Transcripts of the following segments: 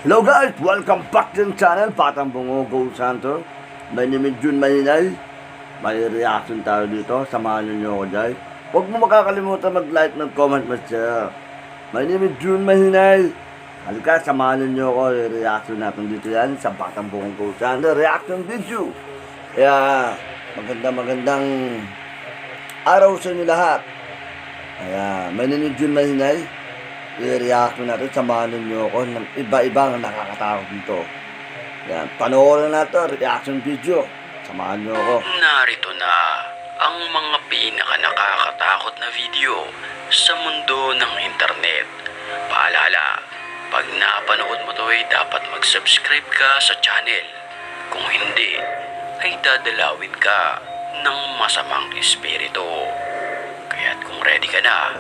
Hello guys! Welcome back to the channel, Patang Bungo Go Santo. My name is Jun Mahinay. May reaction tayo dito. Samahan nyo ako guys. Huwag mo makakalimutan mag-like, mag-comment, mag-share. My name is Jun Mahinay. Halika, samahan nyo ako. Reaction natin dito yan sa Patang Bungo Go Santo. Reaction video. Kaya magandang araw sa inyo lahat. Kaya my name is Jun Mahinay. I-reaction natin, samahan ninyo ako ng iba-ibang nakakatakot dito. Yan, panoorin natin, reaction video. Samahan nyo ako. Narito na ang mga pinaka-nakakatakot na video sa mundo ng internet. Paalala, pag napanood mo to ay dapat mag-subscribe ka sa channel. Kung hindi, ay dadalawin ka ng masamang espiritu. Kaya't kung ready ka na,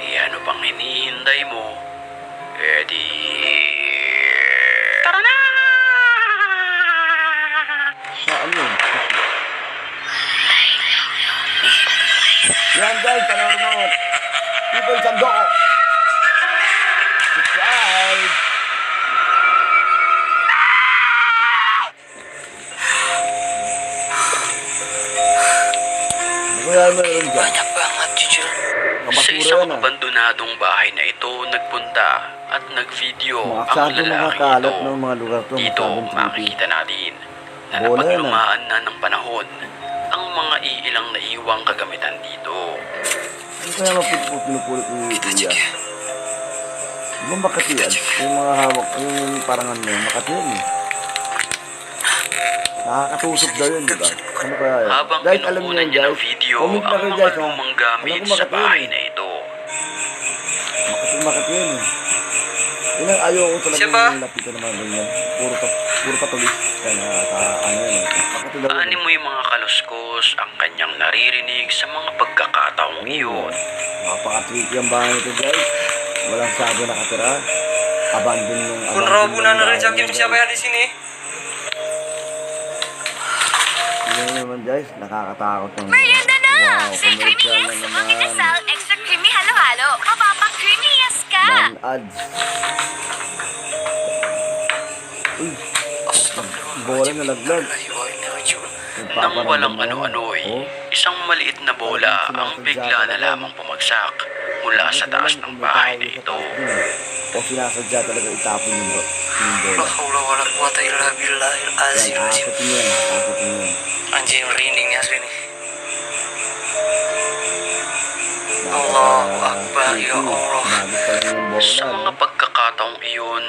ano pang hinihintay mo? Ready? Tara na! Saan yun? Yan guys, panoorin mo. People Sandoko. Subscribe. Kaya mo rin dyan. Banyak banget jujur. Sa isang abandonadong bahay na ito, nagpunta at nag-video ang lalaking ito. Ng mga lugar to, dito makikita natin na napaglumaan na ng panahon ang mga iilang naiwang kagamitan dito. Ano kaya mapinupulit ng kuya? Ibang Makati yan? Yung mga hawak, yung parang ano yun, Makati yun eh. Nakakatusok daw yun, diba? Ano kaya yan? Habang Guys, alam nyo kinukunan yun niya ng guys. video Comment na ang kayo mga guys. lumang gamit Alam ko sa Makati bahay yun na ito. Makati yun eh. Yun ang ayaw ko talagang lapitan naman ganyan. Puro patulis. Kaya ano yun eh. Makati daw yun. Ani mo yung mga kaluskos ang kanyang naririnig sa mga pagkakataong iyon. Napaka-tricky ang bahay nito guys. Walang sabo nakatira. Abandon yung Kunrobo na rin sa akin siya kaya di sini. Yun naman guys, nakakatakot ng Merienda na! wow, Say creamy commercial yes! na Ang naman. inasal, extra creamy halo-halo. Mapapa-creamy yes ka! Non-ads. Uy, bola na laglag. Nang walang ano-ano'y, isang maliit na bola ang bigla na lamang pumagsak mula sa taas ng bahay na ito. O sinasadya talaga itapon yung bola. La haula wala quwata illa billahil azim. Yan, akit nyo yan, akit nyo yan. Anjing merinding nih asli nih. Allahu Akbar ya Allah. Nabit pa lang yung bola. Sa mga pagkakataong iyon,